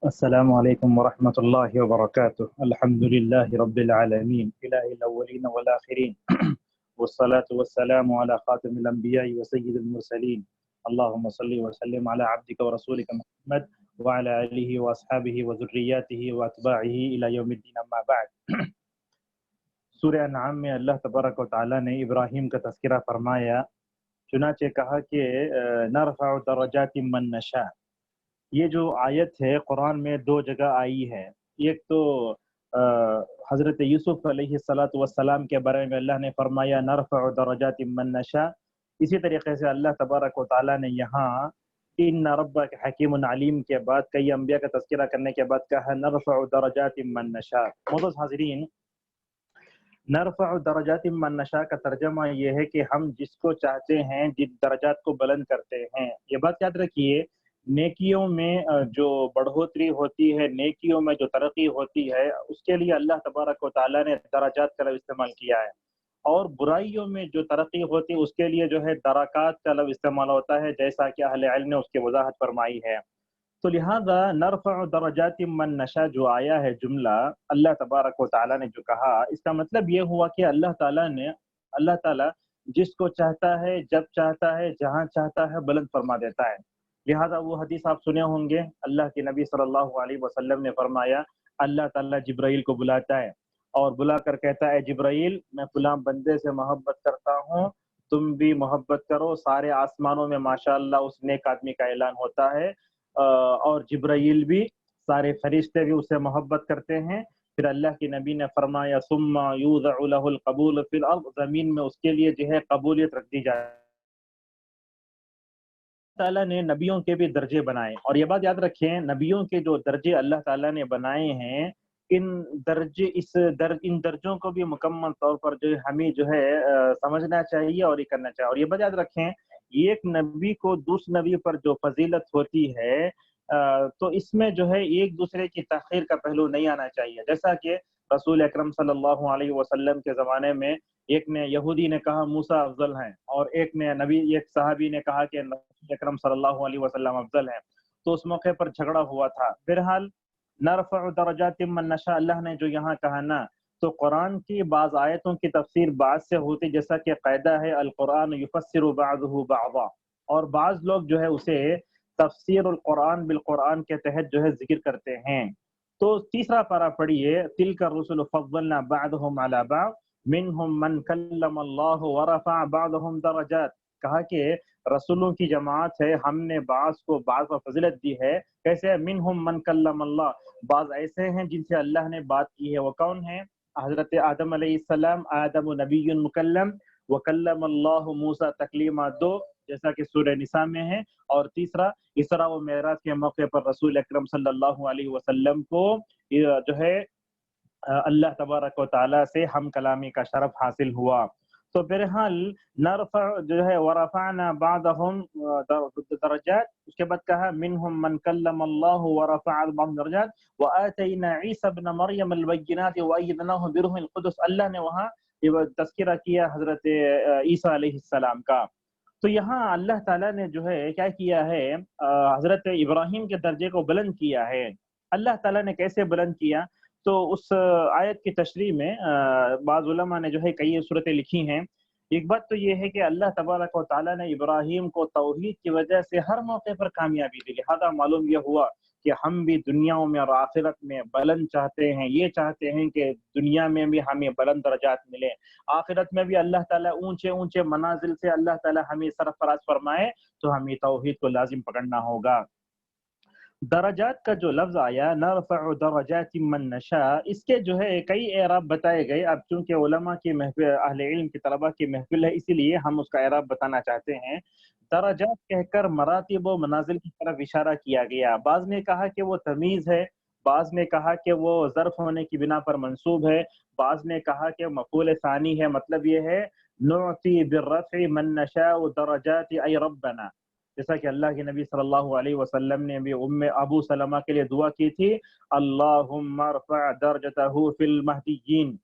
السلام عليكم ورحمة الله وبركاته. الحمد لله رب العالمين إله الأولين والآخرين والصلاة والسلام على خاتم الأنبياء وسيد المرسلين. اللهم صل وسلم على عبدك ورسولك محمد وعلى آله وأصحابه وذرياته وأتباعه إلى يوم الدين. أما بعد. سورہ انعام میں اللہ تبارک و تعالیٰ نے ابراہیم کا تذکرہ فرمایا، چنانچہ کہا کہ نرفع درجات من نشاء۔ یہ جو آیت ہے قرآن میں دو جگہ آئی ہے۔ ایک تو حضرت یوسف علیہ السلام کے بارے میں اللہ نے فرمایا نرفع درجات من نشاء، اسی طریقے سے اللہ تبارک و تعالیٰ نے یہاں ان ربک حکیم علیم کے بعد کئی انبیاء کا تذکرہ کرنے کے بعد کہا نرفع درجات من نشاء۔ معزز حاضرین، نرفع درجات من نشاء کا ترجمہ یہ ہے کہ ہم جس کو چاہتے ہیں جن درجات کو بلند کرتے ہیں۔ یہ بات یاد رکھیے، نیکیوں میں جو بڑھوتری ہوتی ہے، نیکیوں میں جو ترقی ہوتی ہے، اس کے لیے اللہ تبارک و تعالیٰ نے درجات کا لفظ استعمال کیا ہے، اور برائیوں میں جو ترقی ہوتی ہے اس کے لیے جو ہے درکات کا لفظ استعمال ہوتا ہے، جیسا کہ اہل علم نے اس کی وضاحت فرمائی ہے۔ تو لہذا نرفع درجات من نشاء جو آیا ہے جملہ اللہ تبارک و تعالیٰ نے جو کہا، اس کا مطلب یہ ہوا کہ اللہ تعالیٰ جس کو چاہتا ہے، جب چاہتا ہے، جہاں چاہتا ہے بلند فرما دیتا ہے۔ لہذا وہ حدیث آپ سنے ہوں گے، اللہ کے نبی صلی اللہ علیہ وسلم نے فرمایا اللہ تعالیٰ جبرائیل کو بلاتا ہے اور بلا کر کہتا ہے جبرائیل میں فلاں بندے سے محبت کرتا ہوں، تم بھی محبت کرو۔ سارے آسمانوں میں ماشاءاللہ اس نیک آدمی کا اعلان ہوتا ہے، اور جبرائیل بھی، سارے فرشتے بھی اسے محبت کرتے ہیں۔ پھر اللہ کے نبی نے فرمایا ثم یوضع له القبول فی الارض، زمین میں اس کے لیے جو ہے قبولیت رکھ دی جائے۔ تعالیٰ نے نبیوں کے بھی درجے بنائے، اور یہ بات یاد رکھیں نبیوں کے جو درجے اللہ تعالیٰ نے بنائے ہیں، ان درجوں کو بھی مکمل طور پر جو ہمیں جو ہے سمجھنا چاہیے اور یہ کرنا چاہیے۔ اور یہ بات یاد رکھیں ایک نبی کو دوسرے نبی پر جو فضیلت ہوتی ہے تو اس میں جو ہے ایک دوسرے کی تاخیر کا پہلو نہیں آنا چاہیے۔ جیسا کہ رسول اکرم صلی اللہ علیہ وسلم کے زمانے میں ایک نے یہودی نے کہا موسیٰ افضل ہیں، اور ایک صحابی نے کہا کہ رسول اکرم صلی اللہ علیہ وسلم افضل ہیں، تو اس موقع پر جھگڑا ہوا تھا۔ بہرحال نرفع درجات من نشاء اللہ نے جو یہاں کہا نا، تو قرآن کی بعض آیتوں کی تفسیر بعض سے ہوتی، جیسا کہ قاعدہ ہے القرآن یفسر بعضہ بعضا، اور بعض لوگ جو ہے اسے تفسیر القرآن بالقرآن کے تحت جو ہے ذکر کرتے ہیں۔ تو تیسرا پارہ پڑھیے تلک الرسل فضلنا بعضهم على بعض منهم من کلم اللہ ورفع بعضهم درجات، کہا کہ رسولوں کی جماعت ہے، ہم نے بعض کو بعض پر فضیلت دی ہے۔ کیسے؟ منهم من کلم اللہ، بعض ایسے ہیں جن سے اللہ نے بات کی ہے۔ وہ کون ہیں؟ حضرت آدم علیہ السلام، آدم نبی مکلم، وکلم اللہ موسیٰ تکلیما، دو، جیسا کہ سورہ نساء میں ہے۔ اور تیسرا اسراء و معراج کے موقع پر رسول اکرم صلی اللہ علیہ وسلم کو جو ہے اللہ تبارک و تعالیٰ سے ہم کلامی کا شرف حاصل ہوا۔ تو بہرحال نرفع جو ہے ورفعنا بعضهم درجات، اس کے بعد کہا منهم من کلم اللہ ورفع بعضهم درجات وآتینا عیسی ابن مریم البینات وأیدناه بروح القدس، اللہ نے وہاں تذکرہ کیا حضرت عیسیٰ علیہ السلام کا۔ تو یہاں اللہ تعالیٰ نے جو ہے کیا کیا ہے، حضرت ابراہیم کے درجے کو بلند کیا ہے۔ اللہ تعالیٰ نے کیسے بلند کیا؟ تو اس آیت کی تشریح میں بعض علماء نے جو ہے کئی صورتیں لکھی ہیں۔ ایک بات تو یہ ہے کہ اللہ تبارک و تعالیٰ نے ابراہیم کو توحید کی وجہ سے ہر موقع پر کامیابی دی، لہذا معلوم یہ ہوا کہ ہم بھی دنیاؤں میں اور آخرت میں بلند چاہتے ہیں، یہ چاہتے ہیں کہ دنیا میں بھی ہمیں بلند درجات ملیں، آخرت میں بھی اللہ تعالیٰ اونچے اونچے منازل سے اللہ تعالیٰ ہمیں سرفراز فرمائے، تو ہمیں توحید کو لازم پکڑنا ہوگا۔ درجات کا جو لفظ آیا نرفع درجات من نشاء، اس کے جو ہے کئی اعراب بتائے گئے۔ اب چونکہ علماء کی محفل، اہل علم کی طلباء کی محفل ہے، اسی لیے ہم اس کا اعراب بتانا چاہتے ہیں۔ درجات کہہ کر مراتب و منازل کی طرف اشارہ کیا گیا۔ بعض نے کہا کہ وہ تمیز ہے، بعض نے کہا کہ وہ ظرف ہونے کی بنا پر منصوب ہے، بعض نے کہا کہ مفعول ثانی ہے، مطلب یہ ہے نعطی بالرفع من نشاء درجات ای ربنا، جیسا کہ اللہ کے نبی صلی اللہ علیہ وسلم نے بھی ابو سلمہ کے لیے دعا کی تھی اللہم ارفع درجتہ فی المہدیین۔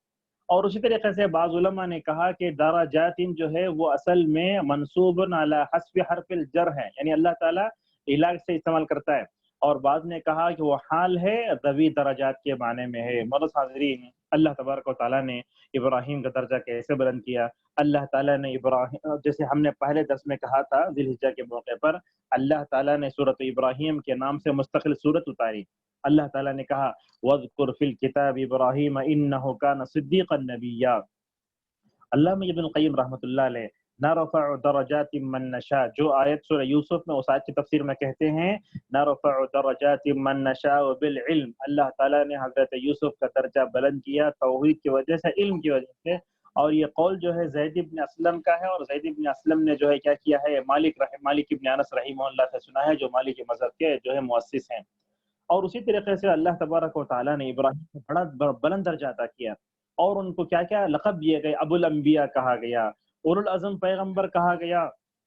اور اسی طریقے سے بعض علماء نے کہا کہ درجات جو ہے وہ اصل میں منصوب علی حسب حرف الجر ہے، یعنی اللہ تعالیٰ علاج سے استعمال کرتا ہے۔ اور بعض نے کہا کہ وہ حال ہے ذوی درجات کے معنی میں ہے۔ معزز حاضرین، اللہ تبارک و تعالیٰ نے ابراہیم کا درجہ کیسے بلند کیا؟ اللہ تعالیٰ نے ابراہیم، جیسے ہم نے پہلے درس میں کہا تھا ذی الحجہ کے موقع پر، اللہ تعالیٰ نے سورۃ ابراہیم کے نام سے مستقل سورت اتاری۔ اللہ تعالیٰ نے کہا وَاذْكُرْ فِي الْكِتَابِ إِبْرَاهِيمَ إِنَّهُ كَانَ صِدِّيقًا نَبِيًّا۔ علامہ ابن القیم رحمۃ اللہ علیہ نرفع درجات من نشاء، جو آیت سورہ یوسف میں اس آیت کی تفسیر میں کہتے ہیں نرفع درجات من نشاء بالعلم، اللہ تعالیٰ نے حضرت یوسف کا درجہ بلند کیا توحید کی وجہ سے، علم کی وجہ سے۔ اور یہ قول جو ہے زید بن اسلم کا ہے، اور زید بن اسلم نے جو ہے کیا کیا ہے، مالک ابن انس رحمہ اللہ سے سنا ہے، جو مالک مذہب کے جو ہے مؤسس ہیں۔ اور اسی طریقے سے اللہ تبارک و تعالیٰ نے ابراہیم کو بڑا بلند درجہ عطا کیا، اور ان کو کیا کیا لقب دیے گئے، ابو الانبیاء کہا گیا، اولو العزم پیغمبر کہا گیا۔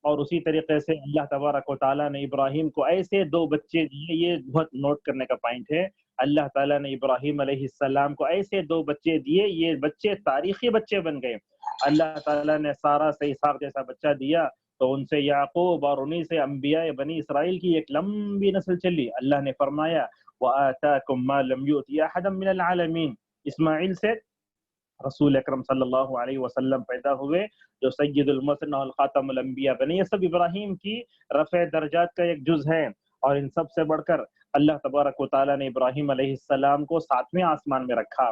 اور اسی طریقے سے اللہ تبارک و تعالیٰ نے ابراہیم کو ایسے دو بچے دیے، یہ بہت نوٹ کرنے کا پوائنٹ ہے، اللہ تعالیٰ نے ابراہیم علیہ السلام کو ایسے دو بچے دیے، یہ بچے تاریخی بچے بن گئے۔ اللہ تعالیٰ نے سارہ سے اسحاق جیسا بچہ دیا، تو ان سے یعقوب اور انہی سے انبیاء بنی اسرائیل کی ایک لمبی نسل چلی۔ اللہ نے فرمایا وَآتَاكُم مَّا لَمْ يُؤْتِ أَحَدًا مِّنَ الْعَالَمِينَ، اسماعیل سے رسول اکرم صلی اللہ علیہ وسلم پیدا ہوئے، جو سید المرسلین اور خاتم الانبیاء بنے۔ یہ سب ابراہیم کی رفع درجات کا ایک جز ہے، اور ان سب سے بڑھ کر اللہ تبارک و تعالیٰ نے ابراہیم علیہ السلام کو 7ویں آسمان میں رکھا۔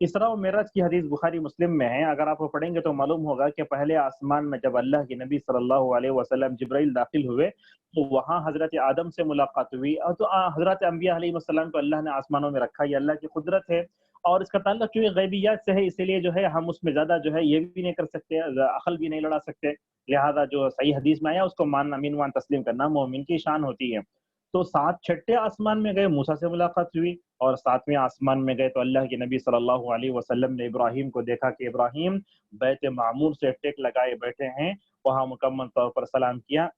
اسراء و معراج کی حدیث بخاری مسلم میں ہے، اگر آپ وہ پڑھیں گے تو معلوم ہوگا کہ پہلے آسمان میں جب اللہ کے نبی صلی اللہ علیہ وسلم جبرائیل داخل ہوئے تو وہاں حضرت آدم سے ملاقات ہوئی، اور تو حضرت انبیاء علیہ السلام کو اللہ نے آسمانوں میں رکھا، یہ اللہ کی قدرت ہے۔ اور اس کا تعلق کیونکہ غیبیات سے ہے، اسی لیے جو ہے ہم اس میں زیادہ جو ہے یہ بھی نہیں کر سکتے، عقل بھی نہیں لڑا سکتے، لہذا جو صحیح حدیث میں آیا اس کو ماننا، مینوان تسلیم کرنا مومن کی شان ہوتی ہے۔ تو چھٹے آسمان میں گئے، موسیٰ سے ملاقات ہوئی، اور 7ویں آسمان میں گئے تو اللہ کے نبی صلی اللہ علیہ وسلم نے ابراہیم کو دیکھا کہ ابراہیم بیت معمور سے ٹیک لگائے بیٹھے ہیں، وہاں مکمل طور پر سلام کیا۔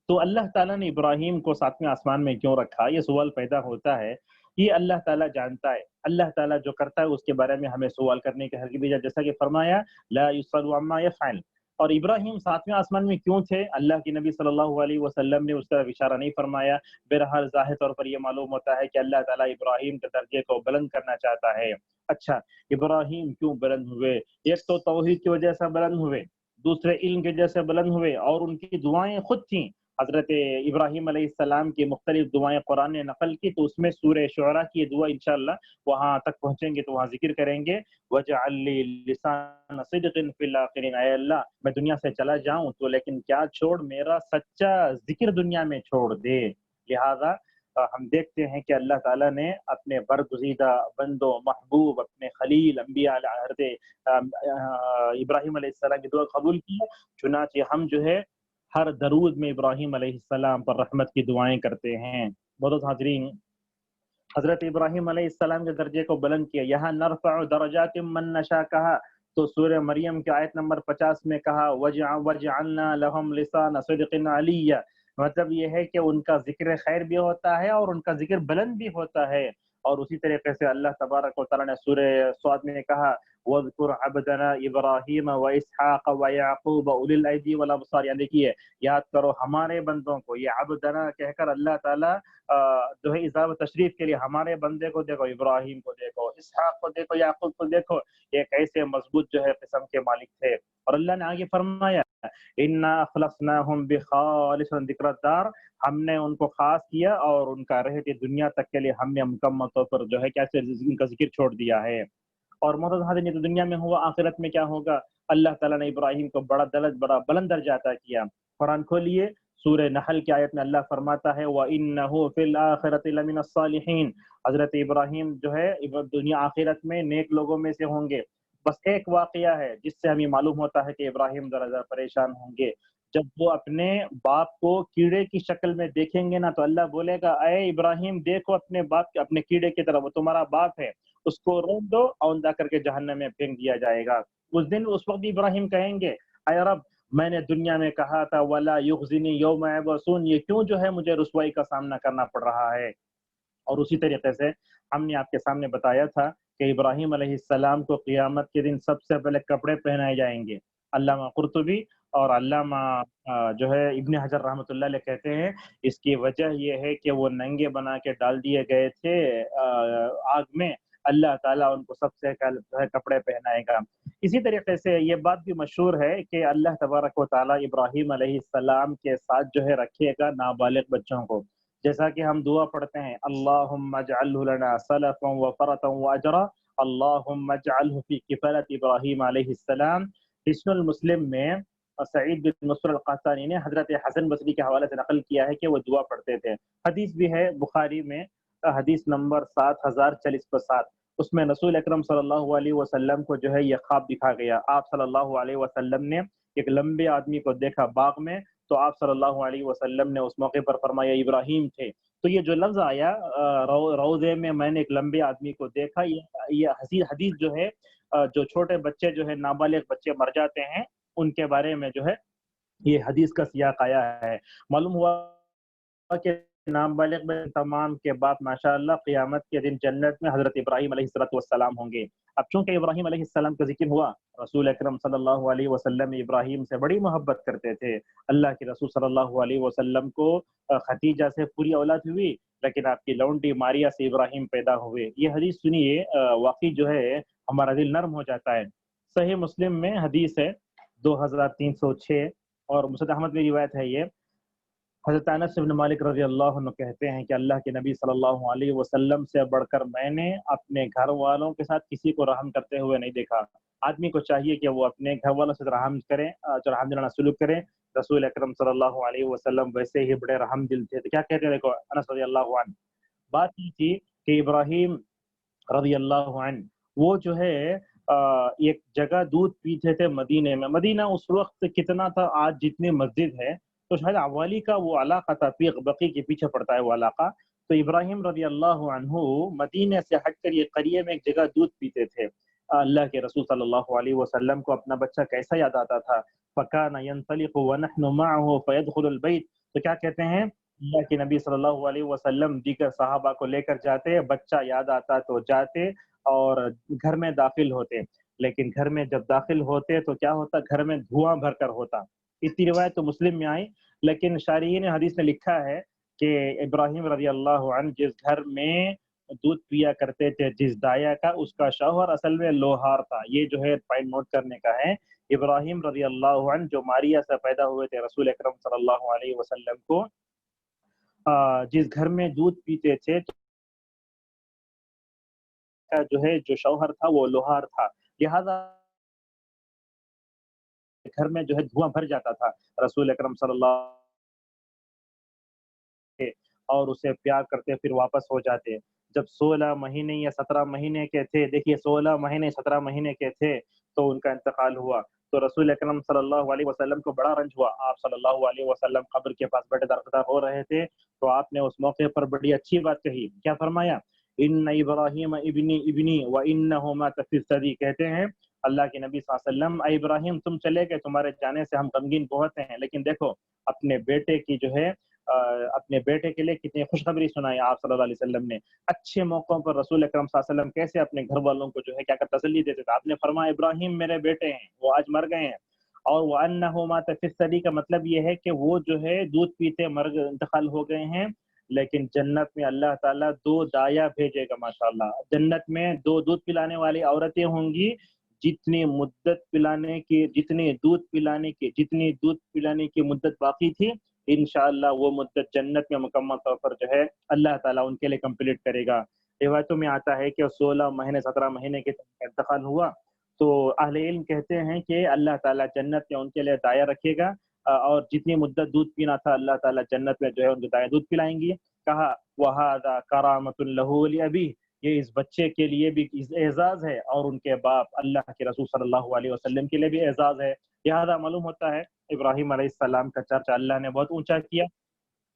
تو اللہ تعالیٰ نے ابراہیم کو 7ویں آسمان میں کیوں رکھا، یہ سوال پیدا ہوتا ہے۔ یہ اللہ تعالیٰ جانتا ہے، اللہ تعالیٰ جو کرتا ہے اس کے بارے میں ہمیں سوال کرنے کی ہرگز بھی، جیسا کہ فرمایا لا یسأل عما یفعل۔ اور ابراہیم 7ویں آسمان میں کیوں تھے، اللہ کے نبی صلی اللہ علیہ وسلم نے اس طرف اشارہ نہیں فرمایا۔ بہرحال ظاہر طور پر یہ معلوم ہوتا ہے کہ اللہ تعالیٰ ابراہیم کے درجے کو بلند کرنا چاہتا ہے۔ اچھا، ابراہیم کیوں بلند ہوئے؟ ایک تو توحید کی وجہ سے بلند ہوئے، دوسرے علم کی وجہ سے بلند ہوئے، اور ان کی دعائیں خود تھیں۔ حضرت ابراہیم علیہ السلام کی مختلف دعائیں قرآن نے نقل کی، تو اس میں سورہ شعراء کی دعا انشاءاللہ وہاں تک پہنچیں گے تو وہاں ذکر کریں گے، وَجَعَلْ لِي لِسَانَ صِدْقٍ فِي الْآخِرِينَ، اے اللہ میں دنیا سے چلا جاؤں تو لیکن کیا چھوڑ، میرا سچا ذکر دنیا میں چھوڑ دے۔ لہذا ہم دیکھتے ہیں کہ اللہ تعالیٰ نے اپنے برگزیدہ بندوں، محبوب، اپنے خلیل انبیاء حضرت ابراہیم علیہ السلام کی دعا قبول کی، چنانچہ ہم جو ہے ہر درود میں ابراہیم علیہ السلام پر رحمت کی دعائیں کرتے ہیں۔ بہت حاضرین، حضرت ابراہیم علیہ السلام کے درجے کو بلند کیا۔ یہاں نرفع درجات من نشاء کہا تو سورہ مریم کی آیت نمبر 50 میں کہا وَجْعَلْنَا لَهُمْ لِسَانَ صِدْقٍ عَلِيًّا، مطلب یہ ہے کہ ان کا ذکر خیر بھی ہوتا ہے اور ان کا ذکر بلند بھی ہوتا ہے۔ اور اسی طریقے سے اللہ تبارک و تعالیٰ نے سورہ صاد میں کہا وَاذْكُرْ عَبْدَنَا إِبْرَاهِيمَ وَإِسْحَاقَ وَيَعْقُوبَ أُولِي الْأَيْدِي وَالْأَبْصَارِ، یعنی دیکھیے یاد کرو ہمارے بندوں کو، یہ عبدنا کہہ کر اللہ تعالیٰ جو ہے اضافہ تشریف کے لیے ہمارے بندے کو دیکھو، ابراہیم کو دیکھو، اسحاق کو دیکھو، یعقوب کو دیکھو، ایک ایسے مضبوط جو ہے قسم کے مالک تھے۔ اور اللہ نے آگے فرمایا اِنَّا أَخْلَصْنَاهُمْ بِخَالِصٍ ذِكْرَ الدَّارِ، ہم نے ان کو خاص کیا اور ان کا رہتے دنیا تک کے لیے ہم نے مکمل طور پر جو ہے کیسے ان کا ذکر چھوڑ دیا ہے۔ اور محترم حاضرین، تو دنیا میں ہوا، آخرت میں کیا ہوگا؟ اللہ تعالیٰ نے ابراہیم کو بڑا بلند درجہ عطا کیا۔ قرآن کھولیے، سورہ نحل کی آیت میں اللہ فرماتا ہے وَإِنَّهُ فِي الْآخِرَةِ لَمِنَ الصَّالِحِينَ، حضرت ابراہیم جو ہے دنیا آخرت میں نیک لوگوں میں سے ہوں گے۔ بس ایک واقعہ ہے جس سے ہمیں معلوم ہوتا ہے کہ ابراہیم ذرا پریشان ہوں گے، جب وہ اپنے باپ کو کیڑے کی شکل میں دیکھیں گے نا تو اللہ بولے گا اے ابراہیم دیکھو اپنے باپ، اپنے کیڑے کی طرف، وہ تمہارا باپ ہے، اس کو روک دو اور اندھا کر کے جہنم میں پھینک دیا جائے گا۔ اس دن اس وقت ابراہیم کہیں گے اے رب، میں نے دنیا میں کہا تھا وَلَا يُخْزِنِي يَوْمَ يُبْعَثُونَ، یہ کیوں جو ہے مجھے رسوائی کا سامنا کرنا پڑ رہا ہے۔ اور اسی طریقے سے ہم نے آپ کے سامنے بتایا تھا کہ ابراہیم علیہ السلام کو قیامت کے دن سب سے پہلے کپڑے پہنائے جائیں گے۔ علامہ قرطبی اور علامہ جو ہے ابن حجر رحمۃ اللہ علیہ کہتے ہیں اس کی وجہ یہ ہے کہ وہ ننگے بنا کے ڈال دیے گئے تھے آگ میں، اللہ تعالیٰ ان کو سب سے جو ہے کپڑے پہنائے گا۔ اسی طریقے سے یہ بات بھی مشہور ہے کہ اللہ تبارک و تعالیٰ ابراہیم علیہ السلام کے ساتھ جو ہے رکھے گا نابالغ بچوں کو، جیسا کہ ہم دعا پڑھتے ہیں اللہم اجعلہ لنا سلفا وفرتا واجرا، اللہم اجعلہ فی کفالت ابراہیم علیہ السلام۔ حسن المسلم میں سعید بن مسر القحطانی نے حضرت حسن بصری کے حوالے سے نقل کیا ہے کہ وہ دعا پڑھتے تھے۔ حدیث بھی ہے بخاری میں، حدیث نمبر 7040 اس میں رسول اکرم صلی اللہ علیہ وسلم کو جو ہے یہ خواب دکھا گیا۔ آپ صلی اللہ علیہ وسلم نے ایک لمبے آدمی کو دیکھا باغ میں، تو آپ صلی اللہ علیہ وسلم نے اس موقع پر فرمایا ابراہیم تھے۔ تو یہ جو لفظ آیا روضے میں میں نے ایک لمبے آدمی کو دیکھا، یہ حدیث جو ہے جو چھوٹے بچے جو ہے نابالغ بچے مر جاتے ہیں ان کے بارے میں جو ہے یہ حدیث کا سیاق آیا ہے۔ معلوم ہوا کہ نابالغ میں تمام کے بعد ماشاءاللہ قیامت کے دن جنت میں حضرت ابراہیم علیہ السلام ہوں گے۔ اب چونکہ ابراہیم علیہ السلام کا ذکر ہوا، رسول اکرم صلی اللہ علیہ وسلم ابراہیم سے بڑی محبت کرتے تھے۔ اللہ کے رسول صلی اللہ علیہ وسلم کو خدیجہ سے پوری اولاد ہوئی، لیکن آپ کی لونڈی ماریا سے ابراہیم پیدا ہوئے۔ یہ حدیث سنیے، واقعی جو ہے ہمارا دل نرم ہو جاتا ہے۔ صحیح مسلم میں حدیث ہے 2306، اور مسند احمد میں روایت ہے یہ۔ حضرت انس بن مالک رضی اللہ عنہ کہتے ہیں کہ اللہ کے نبی صلی اللہ علیہ وسلم سے بڑھ کر میں نے اپنے گھر والوں کے ساتھ کسی کو رحم کرتے ہوئے نہیں دیکھا۔ آدمی کو چاہیے کہ وہ اپنے گھر والوں سے رحم کرے، رحم دلانا سلوک کرے۔ رسول اکرم صلی اللہ علیہ وسلم ویسے ہی بڑے رحم دل تھے۔ تو کیا کہتے ہیں، دیکھو انس رضی اللہ عنہ، بات یہ تھی کہ ابراہیم رضی اللہ عنہ وہ جو ہے ایک جگہ دودھ پیتے تھے مدینے میں۔ مدینہ اس وقت کتنا تھا، آج جتنی مسجد ہے، تو شاید عوالی کا وہ علاقہ تھا، بقی کے پیچھے پڑتا ہے وہ علاقہ۔ تو ابراہیم رضی اللہ عنہ مدینے سے ہٹ کر یہ قریے میں ایک جگہ دودھ پیتے تھے۔ اللہ کے رسول صلی اللہ علیہ وسلم کو اپنا بچہ کیسا یاد آتا تھا۔ فَكَانَ يَنْطَلِقُ وَنَحْنُ مَعَهُ فَيَدْخُلُ الْبَيْتَ، تو کیا کہتے ہیں، اللہ کے نبی صلی اللہ علیہ وسلم دیگر صحابہ کو لے کر جاتے، بچہ یاد آتا تو جاتے اور گھر میں داخل ہوتے، لیکن گھر میں جب داخل ہوتے تو کیا ہوتا، گھر میں دھواں بھر کر ہوتا۔ اتنی روایت تو مسلم میں آئی، لیکن شارحین حدیث نے لکھا ہے کہ ابراہیم رضی اللہ عنہ جس گھر میں دودھ پیا کرتے تھے، جس دایا کا، اس کا شوہر اصل میں لوہار تھا۔ یہ جو ہے پوائنٹ نوٹ کرنے کا ہے۔ ابراہیم رضی اللہ عنہ جو ماریا سے پیدا ہوئے تھے، رسول اکرم صلی اللہ علیہ وسلم کو جس گھر میں دودھ پیتے تھے جو ہے جو شوہر تھا وہ لوہار تھا، لہذا گھر میں جو ہے دھواں بھر جاتا تھا۔ رسول اکرم صلی اللہ اور اسے پیار کرتے پھر واپس ہو جاتے۔ جب 16 مہینے یا 17 مہینے کے تھے، دیکھیے 16 مہینے 17 مہینے کے تھے تو ان کا انتقال ہوا۔ تو رسول اکرم صلی اللہ علیہ وسلم کو بڑا رنج ہوا۔ آپ صلی اللہ علیہ وسلم قبر کے پاس بیٹھے درگزر ہو رہے تھے، تو آپ نے اس موقع پر بڑی اچھی بات کہی۔ کیا فرمایا؟ ان ابراہیم ابنی ابنی وانہ مات فی الصدی، کہتے ہیں اللہ کے نبی صلی اللہ علیہ وسلم، اے ابراہیم تم چلے گئے، تمہارے جانے سے ہم غمگین بہت ہیں، لیکن دیکھو اپنے بیٹے کی جو ہے اپنے بیٹے کے لیے کتنی خوشخبری سنائی آپ صلی اللہ علیہ وسلم نے۔ اچھے موقعوں پر رسول اکرم صلی اللہ علیہ وسلم کیسے اپنے گھر والوں کو جو ہے کیا کر تسلی دیتے تھے۔ آپ نے فرمایا ابراہیم میرے بیٹے ہیں، وہ آج مر گئے ہیں، اور وَأَنَّهُ مَاتَ فِي الصَّدِي کا مطلب یہ ہے کہ وہ جو ہے دودھ پیتے انتقال ہو گئے ہیں، لیکن جنت میں اللہ تعالیٰ 2 دایا بھیجے گا ماشاءاللہ۔ جنت میں 2 دودھ پلانے والی عورتیں ہوں گی، جتنی مدت پلانے کی، جتنی دودھ پلانے کی مدت باقی تھی، انشاءاللہ وہ مدت جنت میں مکمل طور پر جو ہے اللہ تعالیٰ ان کے لیے کمپلیٹ کرے گا۔ روایتوں میں آتا ہے کہ 16 مہینے 17 مہینے کے انتقال ہوا، تو اہل علم کہتے ہیں کہ اللہ تعالیٰ جنت میں ان کے لیے دایا رکھے گا، اور جتنی مدت دودھ پینا تھا اللہ تعالیٰ جنت میں جو ہے ان کو دایا دودھ پلائیں گی۔ کہا وَهَذَا كَرَامَةٌ لَهُ وَلِأَبِيهِ، یہ اس بچے کے لیے بھی اعزاز ہے، اور ان کے باپ اللہ کے رسول صلی اللہ علیہ وسلم کے لیے بھی اعزاز ہے۔ لہذا معلوم ہوتا ہے ابراہیم علیہ السلام کا چرچا اللہ نے بہت اونچا کیا۔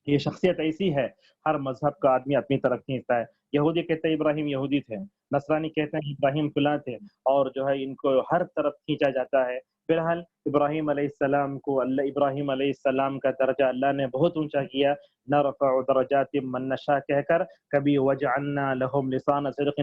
یہ شخصیت ایسی ہے، ہر مذہب کا آدمی اپنی طرف کھینچتا ہے۔ یہودی کہتے ہیں ابراہیم یہودی تھے، نصرانی کہتے ہیں ابراہیم فلاں تھے، اور جو ہے ان کو ہر طرف کھینچا جاتا ہے۔ بہرحال ابراہیم علیہ السلام کو ابراہیم علیہ السلام کا درجہ اللہ نے بہت اونچا کیا، نرفع درجات من نشاء کہہ کر، کبھی وجعلنا لهم لسان صدق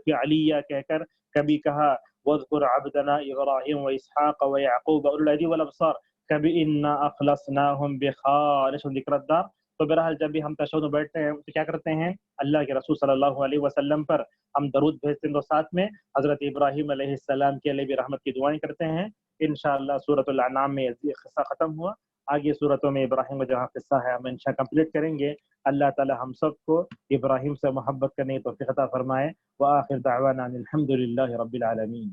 فی علیہ کہہ کر، کبھی کہا واذکر عبدنا ابراہیم واسحاق ویعقوب اولو الایدی والابصار، کبھی انا اخلصناہم بخالص ذکر الدار. تو بہرحال جب بھی ہم تشہد میں بیٹھتے ہیں تو کیا کرتے ہیں؟ اللہ کے رسول صلی اللہ علیہ وسلم پر ہم درود بھیجتے ہیں، تو ساتھ میں حضرت ابراہیم علیہ السلام کے لیے بھی رحمت کی دعائیں کرتے ہیں. انشاءاللہ سورۃ الانعام میں یہ قصہ ختم ہوا، آگے صورتوں میں ابراہیم کا جہاں قصہ ہے ہم انشاء کمپلیٹ کریں گے. اللہ تعالی ہم سب کو ابراہیم سے محبت کرنے کی توفیق عطا فرمائے. وآخر دعوانا ان الحمد للہ رب العالمین.